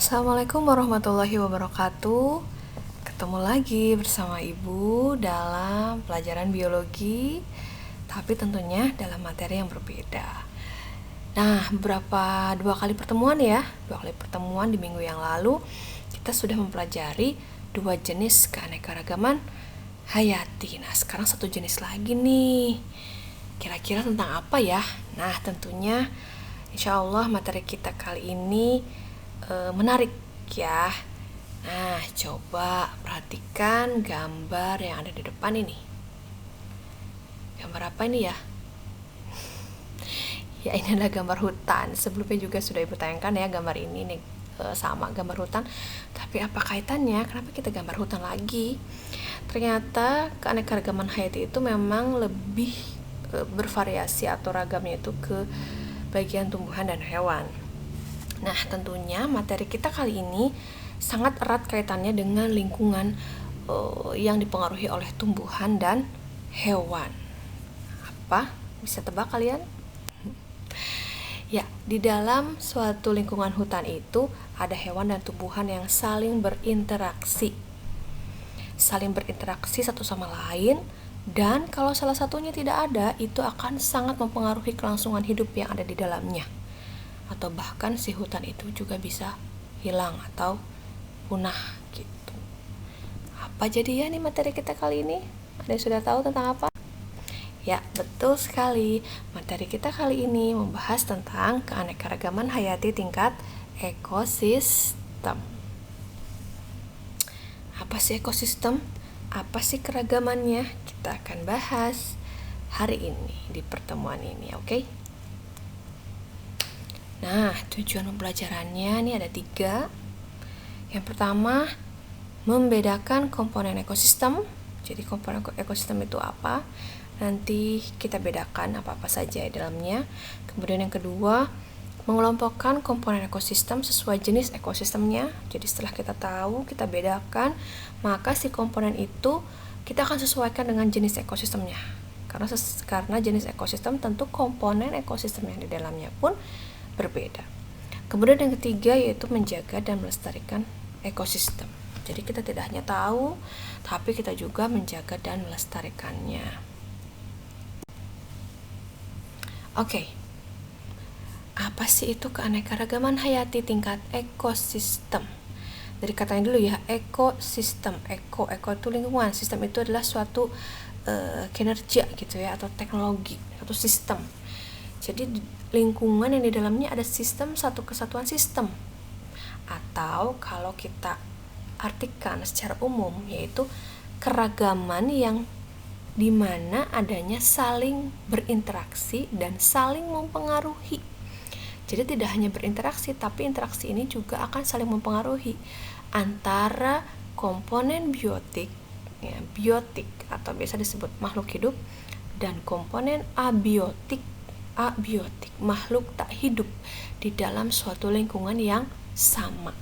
Assalamualaikum warahmatullahi wabarakatuh. Ketemu lagi bersama Ibu dalam pelajaran biologi, tapi tentunya dalam materi yang berbeda. Nah, dua kali pertemuan di minggu yang lalu kita sudah mempelajari dua jenis keanekaragaman hayati. Nah, sekarang satu jenis lagi nih. Kira-kira tentang apa ya? Nah, tentunya insya Allah materi kita kali ini menarik ya. Nah, coba perhatikan gambar yang ada di depan ini. Gambar apa ini ya? Ya, ini adalah gambar hutan. Sebelumnya juga sudah Ibu tayangkan ya gambar ini nih, sama gambar hutan. Tapi apa kaitannya? Kenapa kita gambar hutan lagi? Ternyata keanekaragaman hayati itu memang lebih bervariasi atau ragamnya itu ke bagian tumbuhan dan hewan. Nah, tentunya materi kita kali ini sangat erat kaitannya dengan lingkungan yang dipengaruhi oleh tumbuhan dan hewan. Apa? Bisa tebak kalian? Ya, di dalam suatu lingkungan hutan itu ada hewan dan tumbuhan yang saling berinteraksi. Saling berinteraksi satu sama lain, dan kalau salah satunya tidak ada, itu akan sangat mempengaruhi kelangsungan hidup yang ada di dalamnya. Atau bahkan si hutan itu juga bisa hilang atau punah gitu. Apa jadi ya nih materi kita kali ini? Ada yang sudah tahu tentang apa? Ya, betul sekali. Materi kita kali ini membahas tentang keanekaragaman hayati tingkat ekosistem. Apa sih ekosistem? Apa sih keragamannya? Kita akan bahas hari ini di pertemuan ini, oke? Nah, tujuan pembelajarannya ini ada 3. Yang pertama, membedakan komponen ekosistem. Jadi komponen ekosistem itu apa? Nanti kita bedakan apa-apa saja di dalamnya. Kemudian yang kedua, mengelompokkan komponen ekosistem sesuai jenis ekosistemnya. Jadi setelah kita tahu, kita bedakan, maka si komponen itu kita akan sesuaikan dengan jenis ekosistemnya. Karena jenis ekosistem tentu komponen ekosistem yang di dalamnya pun berbeda. Kemudian yang ketiga yaitu menjaga dan melestarikan ekosistem. Jadi kita tidak hanya tahu, tapi kita juga menjaga dan melestarikannya. Oke. Apa sih itu keanekaragaman hayati tingkat ekosistem? Dari katanya dulu ya, ekosistem. Eko itu lingkungan, sistem itu adalah suatu kinerja gitu ya, atau teknologi, atau sistem. Jadi lingkungan yang di dalamnya ada sistem, satu kesatuan sistem. Atau kalau kita artikan secara umum, yaitu keragaman yang dimana adanya saling berinteraksi dan saling mempengaruhi. Jadi tidak hanya berinteraksi, tapi interaksi ini juga akan saling mempengaruhi antara komponen biotik, ya, biotik atau biasa disebut makhluk hidup, dan komponen abiotik, makhluk tak hidup di dalam suatu lingkungan yang sama.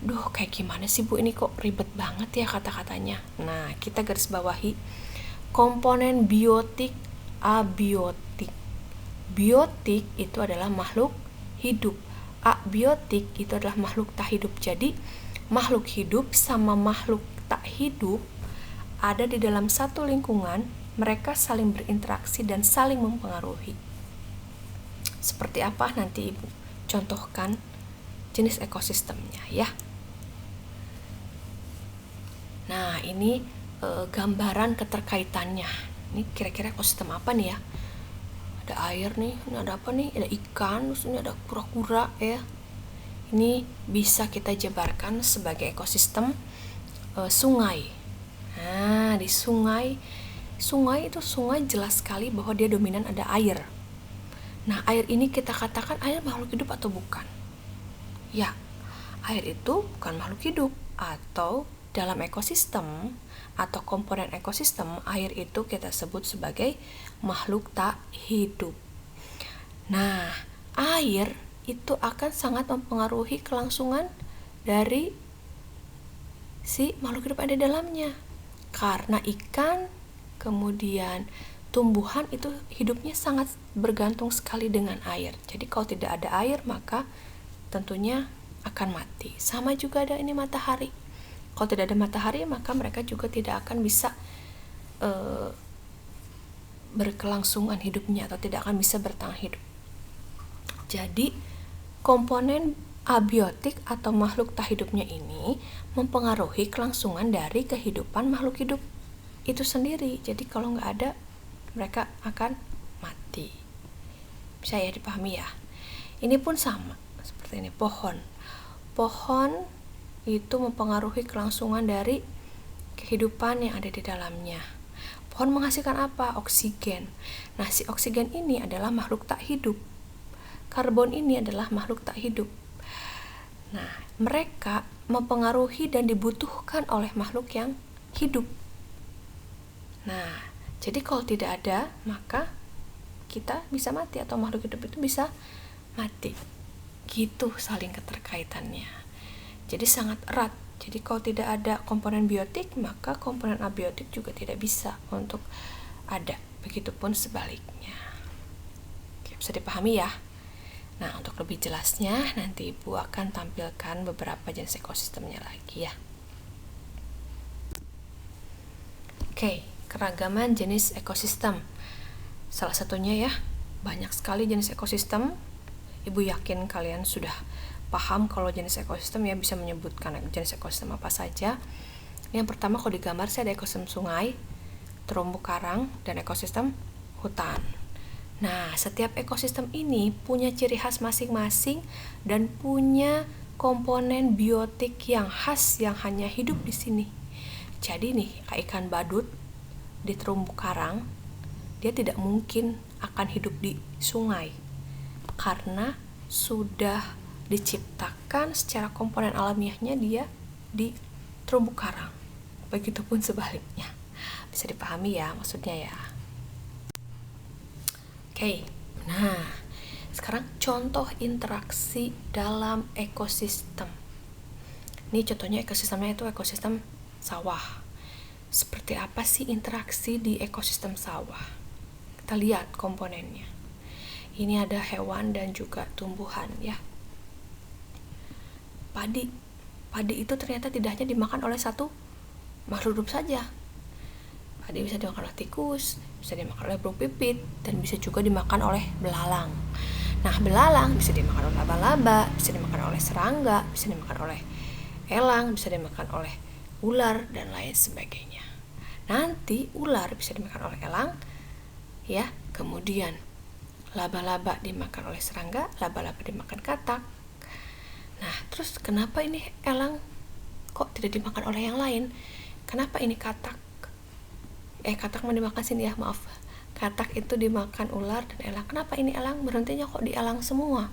Duh, kayak gimana sih Bu, ini kok ribet banget ya kata-katanya. Nah, kita garis bawahi komponen biotik, abiotik. Biotik itu adalah makhluk hidup, abiotik itu adalah makhluk tak hidup. Jadi makhluk hidup sama makhluk tak hidup ada di dalam satu lingkungan, mereka saling berinteraksi dan saling mempengaruhi. Seperti apa nanti Ibu contohkan jenis ekosistemnya ya. Nah, ini gambaran keterkaitannya. Ini kira-kira ekosistem apa nih ya? Ada air nih, ini ada apa nih? Ada ikan, terus ini ada kura-kura ya. Ini bisa kita jabarkan sebagai ekosistem sungai. Nah, di sungai jelas sekali bahwa dia dominan ada air. Nah, air ini kita katakan air makhluk hidup atau bukan? Ya, air itu bukan makhluk hidup. Atau dalam ekosistem atau komponen ekosistem, air itu kita sebut sebagai makhluk tak hidup. Nah, air itu akan sangat mempengaruhi kelangsungan dari si makhluk hidup ada di dalamnya. Karena ikan, kemudian tumbuhan itu hidupnya sangat bergantung sekali dengan air. Jadi kalau tidak ada air, maka tentunya akan mati. Sama juga ada ini matahari. Kalau tidak ada matahari, maka mereka juga tidak akan bisa berkelangsungan hidupnya atau tidak akan bisa bertahan hidup. Jadi komponen abiotik atau makhluk tak hidupnya ini mempengaruhi kelangsungan dari kehidupan makhluk hidup itu sendiri. Jadi kalau nggak ada, mereka akan mati. Bisa ya dipahami ya. Ini pun sama seperti ini, pohon itu mempengaruhi kelangsungan dari kehidupan yang ada di dalamnya. Pohon menghasilkan apa? Oksigen. Nah, si oksigen ini adalah makhluk tak hidup. Karbon ini adalah makhluk tak hidup. Nah, mereka mempengaruhi dan dibutuhkan oleh makhluk yang hidup. Nah, jadi kalau tidak ada, maka kita bisa mati atau makhluk hidup itu bisa mati. Gitu saling keterkaitannya. Jadi sangat erat. Jadi kalau tidak ada komponen biotik, maka komponen abiotik juga tidak bisa untuk ada. Begitupun sebaliknya. Oke, bisa dipahami ya? Nah, untuk lebih jelasnya, nanti Ibu akan tampilkan beberapa jenis ekosistemnya lagi ya. Oke, keragaman jenis ekosistem. Salah satunya ya, banyak sekali jenis ekosistem. Ibu yakin kalian sudah paham kalau jenis ekosistem ya, bisa menyebutkan jenis ekosistem apa saja. Yang pertama kalau digambar saya ada ekosistem sungai, terumbu karang, dan ekosistem hutan. Nah, setiap ekosistem ini punya ciri khas masing-masing dan punya komponen biotik yang khas yang hanya hidup di sini. Jadi nih, ikan badut di terumbu karang, dia tidak mungkin akan hidup di sungai karena sudah diciptakan secara komponen alamiahnya dia di terumbu karang. Begitupun sebaliknya. Bisa dipahami ya maksudnya ya. Oke, nah sekarang contoh interaksi dalam ekosistem. Ini contohnya ekosistemnya itu ekosistem sawah. Seperti apa sih interaksi di ekosistem sawah? Kita lihat komponennya. Ini ada hewan dan juga tumbuhan ya. Padi itu ternyata tidak hanya dimakan oleh satu makhluk hidup saja. Padi bisa dimakan oleh tikus, bisa dimakan oleh burung pipit, dan bisa juga dimakan oleh belalang. Nah, belalang bisa dimakan oleh laba-laba, bisa dimakan oleh serangga, bisa dimakan oleh elang, bisa dimakan oleh ular, dan lain sebagainya. Nanti ular bisa dimakan oleh elang, ya. Kemudian laba-laba dimakan oleh serangga, laba-laba dimakan katak. Nah, terus kenapa ini elang kok tidak dimakan oleh yang lain? Kenapa ini katak? Katak mau dimakan sini ya, maaf. Katak itu dimakan ular dan elang. Kenapa ini elang berhentinya kok di elang semua?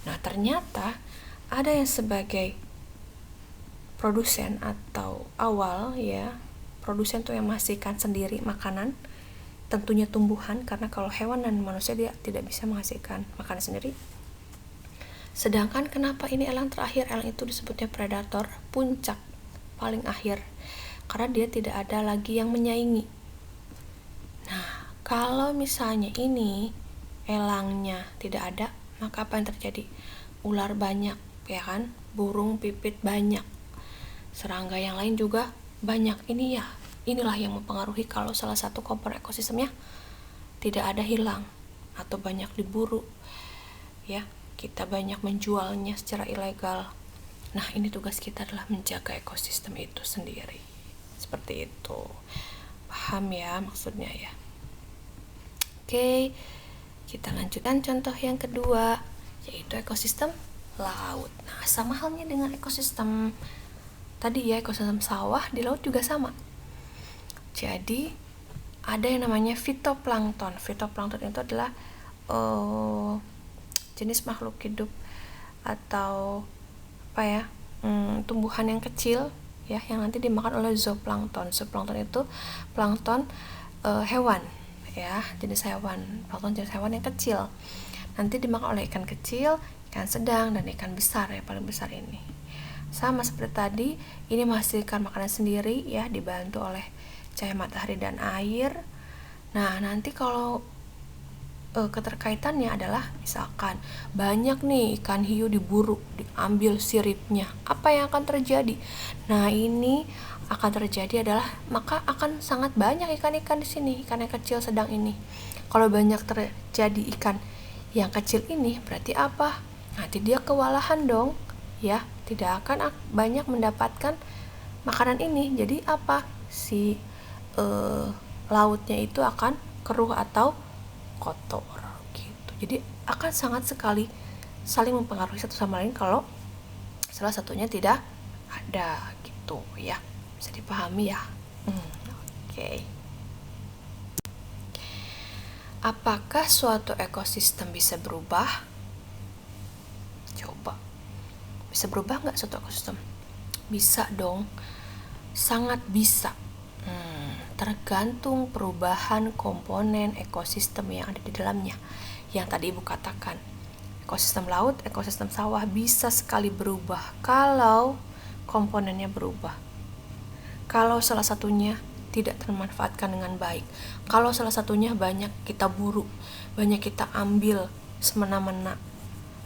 Nah, ternyata ada yang sebagai produsen atau awal ya. Produsen tuh yang menghasilkan sendiri makanan, tentunya tumbuhan, karena kalau hewan dan manusia dia tidak bisa menghasilkan makanan sendiri. Sedangkan kenapa ini elang terakhir? Elang itu disebutnya predator, puncak, paling akhir, karena dia tidak ada lagi yang menyaingi. Nah, kalau misalnya ini elangnya tidak ada, maka apa yang terjadi? Ular banyak, ya kan? Burung pipit banyak, serangga yang lain juga banyak. Inilah yang mempengaruhi kalau salah satu komponen ekosistemnya tidak ada, hilang atau banyak diburu ya, kita banyak menjualnya secara ilegal. Nah, ini tugas kita adalah menjaga ekosistem itu sendiri. Seperti itu. Paham ya maksudnya ya? Oke, kita lanjutkan contoh yang kedua, yaitu ekosistem laut. Nah, sama halnya dengan ekosistem tadi ya, ekosistem sawah, di laut juga sama. Jadi, ada yang namanya fitoplankton. Fitoplankton itu adalah jenis makhluk hidup atau tumbuhan yang kecil ya, yang nanti dimakan oleh zooplankton. Zooplankton itu plankton hewan ya, jenis hewan. Plankton jenis hewan yang kecil nanti dimakan oleh ikan kecil, ikan sedang, dan ikan besar ya, paling besar ini. Sama seperti tadi, ini menghasilkan makanan sendiri ya, dibantu oleh cahaya matahari dan air. Nah, nanti kalau keterkaitannya adalah misalkan banyak nih ikan hiu diburu, diambil siripnya. Apa yang akan terjadi? Nah, ini akan terjadi adalah maka akan sangat banyak ikan-ikan di sini, ikan yang kecil sedang ini. Kalau banyak terjadi ikan yang kecil ini berarti apa? Nanti dia kewalahan dong, ya, tidak akan banyak mendapatkan makanan ini. Jadi apa? Si lautnya itu akan keruh atau kotor gitu. Jadi akan sangat sekali saling mempengaruhi satu sama lain kalau salah satunya tidak ada gitu ya. Bisa dipahami ya? Oke. Apakah suatu ekosistem bisa berubah? Coba. Bisa berubah nggak suatu ekosistem? Bisa dong. Sangat bisa. Tergantung perubahan komponen ekosistem yang ada di dalamnya. Yang tadi Ibu katakan, ekosistem laut, ekosistem sawah bisa sekali berubah kalau komponennya berubah. Kalau salah satunya tidak termanfaatkan dengan baik, kalau salah satunya banyak kita buru, banyak kita ambil semena-mena,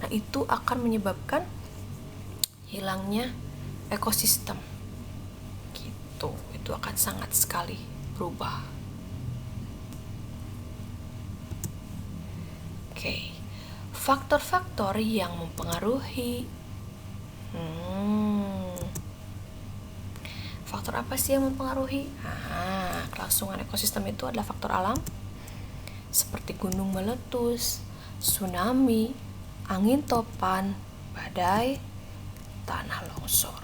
nah itu akan menyebabkan hilangnya ekosistem gitu. Itu akan sangat sekali berubah. Oke. Faktor-faktor yang mempengaruhi faktor apa sih yang mempengaruhi? Kelangsungan ekosistem itu adalah faktor alam seperti gunung meletus, tsunami, angin topan, badai, tanah longsor,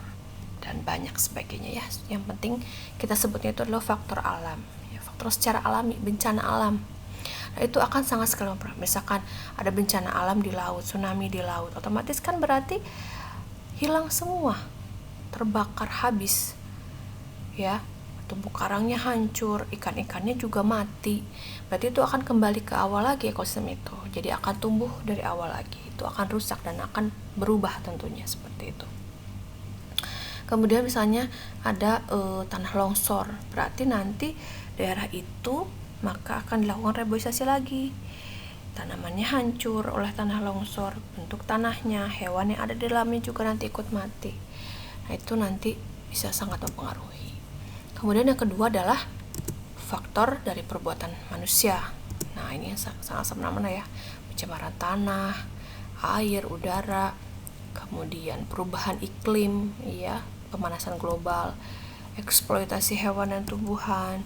dan banyak sebagainya ya. Yang penting kita sebutnya itu adalah faktor alam ya, faktor secara alami, bencana alam. Nah, itu akan sangat sekali mempengaruhi. Misalkan ada bencana alam di laut, tsunami di laut, otomatis kan berarti hilang semua, terbakar habis ya, terumbu karangnya hancur, ikan-ikannya juga mati. Berarti itu akan kembali ke awal lagi ekosistem itu. Jadi akan tumbuh dari awal lagi. Itu akan rusak dan akan berubah tentunya seperti itu. Kemudian misalnya ada tanah longsor, berarti nanti daerah itu maka akan dilakukan reboisasi lagi. Tanamannya hancur oleh tanah longsor, bentuk tanahnya, hewan yang ada di dalamnya juga nanti ikut mati. Nah, itu nanti bisa sangat mempengaruhi. Kemudian yang kedua adalah faktor dari perbuatan manusia. Nah, ini yang sangat semena-mena ya. Pencemaran tanah, air, udara, kemudian perubahan iklim, ya, pemanasan global, eksploitasi hewan dan tumbuhan,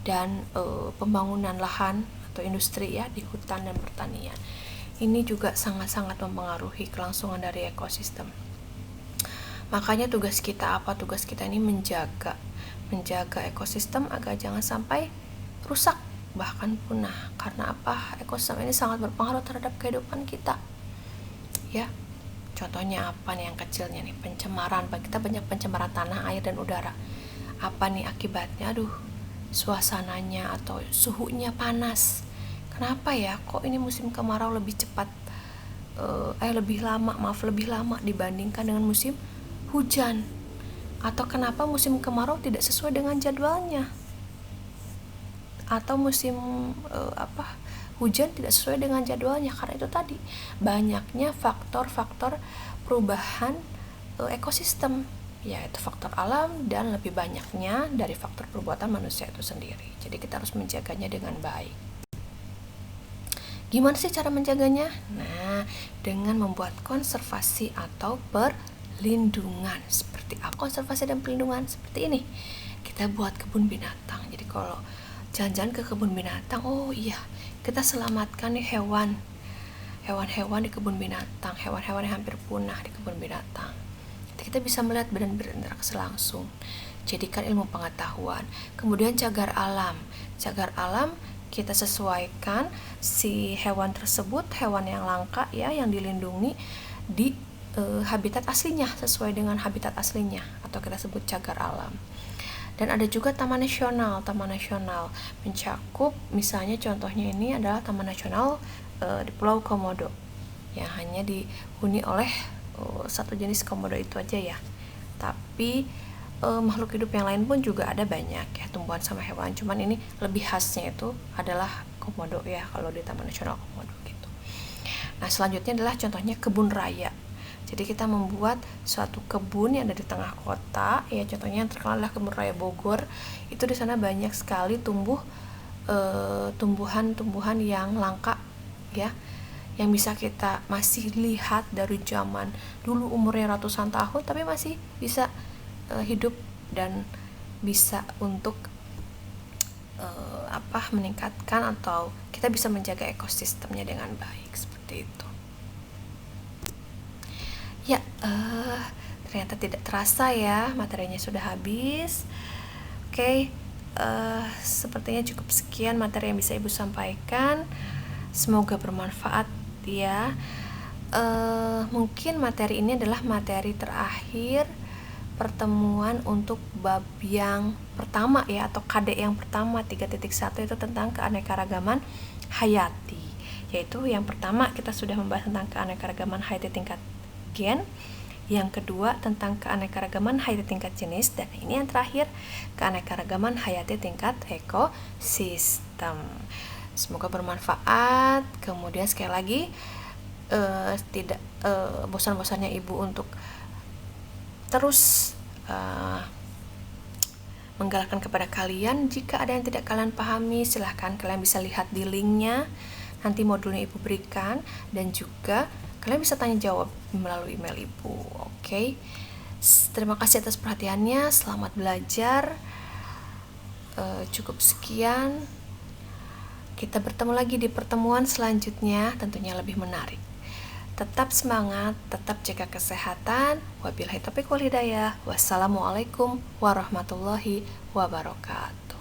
dan pembangunan lahan atau industri ya di hutan dan pertanian. Ini juga sangat-sangat mempengaruhi kelangsungan dari ekosistem. Makanya tugas kita apa? Tugas kita ini menjaga ekosistem agar jangan sampai rusak bahkan punah. Karena apa? Ekosistem ini sangat berpengaruh terhadap kehidupan kita. Ya. Contohnya apa nih yang kecilnya nih? Pencemaran. Kita banyak pencemaran tanah, air dan udara. Apa nih akibatnya? Aduh, suasananya atau suhunya panas. Kenapa ya? Kok ini musim kemarau lebih cepat lebih lama dibandingkan dengan musim hujan? Atau kenapa musim kemarau tidak sesuai dengan jadwalnya? Atau musim hujan tidak sesuai dengan jadwalnya? Karena itu tadi banyaknya faktor-faktor perubahan ekosistem, yaitu faktor alam dan lebih banyaknya dari faktor perbuatan manusia itu sendiri. Jadi kita harus menjaganya dengan baik. Gimana sih cara menjaganya? Nah, dengan membuat konservasi atau perlindungan. Seperti apa konservasi dan perlindungan? Seperti ini. Kita buat kebun binatang. Jadi kalau jalan-jalan ke kebun binatang, oh iya, kita selamatkan nih hewan-hewan di kebun binatang, hewan-hewan yang hampir punah di kebun binatang. Jadi kita bisa melihat dan berinteraksi langsung. Jadikan ilmu pengetahuan. Kemudian cagar alam kita sesuaikan si hewan tersebut, hewan yang langka ya, yang dilindungi di habitat aslinya, sesuai dengan habitat aslinya, atau kita sebut cagar alam. Dan ada juga taman nasional mencakup, misalnya contohnya ini adalah Taman Nasional di Pulau Komodo yang hanya dihuni oleh satu jenis komodo itu aja ya. Tapi makhluk hidup yang lain pun juga ada banyak ya, tumbuhan sama hewan. Cuman ini lebih khasnya itu adalah Komodo ya, kalau di Taman Nasional Komodo gitu. Nah, selanjutnya adalah contohnya kebun raya. Jadi kita membuat suatu kebun yang ada di tengah kota, ya contohnya yang terkenal adalah kebun raya Bogor. Itu di sana banyak sekali tumbuhan-tumbuhan yang langka ya, yang bisa kita masih lihat dari zaman dulu umurnya ratusan tahun, tapi masih bisa hidup dan bisa untuk meningkatkan atau kita bisa menjaga ekosistemnya dengan baik seperti itu. Ya, ternyata tidak terasa ya materinya sudah habis. Oke, sepertinya cukup sekian materi yang bisa Ibu sampaikan. Semoga bermanfaat ya. Mungkin materi ini adalah materi terakhir pertemuan untuk bab yang pertama ya, atau KD yang pertama 3.1 itu tentang keanekaragaman hayati. Yaitu yang pertama kita sudah membahas tentang keanekaragaman hayati tingkat gen, yang kedua tentang keanekaragaman hayati tingkat jenis, dan ini yang terakhir keanekaragaman hayati tingkat ekosistem. Semoga bermanfaat. Kemudian sekali lagi tidak bosan-bosannya Ibu untuk terus menggalakkan kepada kalian. Jika ada yang tidak kalian pahami, silahkan kalian bisa lihat di linknya, nanti modulnya Ibu berikan, dan juga kalian bisa tanya jawab melalui email Ibu. Oke. Terima kasih atas perhatiannya, selamat belajar. Cukup sekian. Kita bertemu lagi di pertemuan selanjutnya, tentunya lebih menarik. Tetap semangat, tetap jaga kesehatan. Wabillahi taufiq wal hidayah. Wassalamualaikum warahmatullahi wabarakatuh.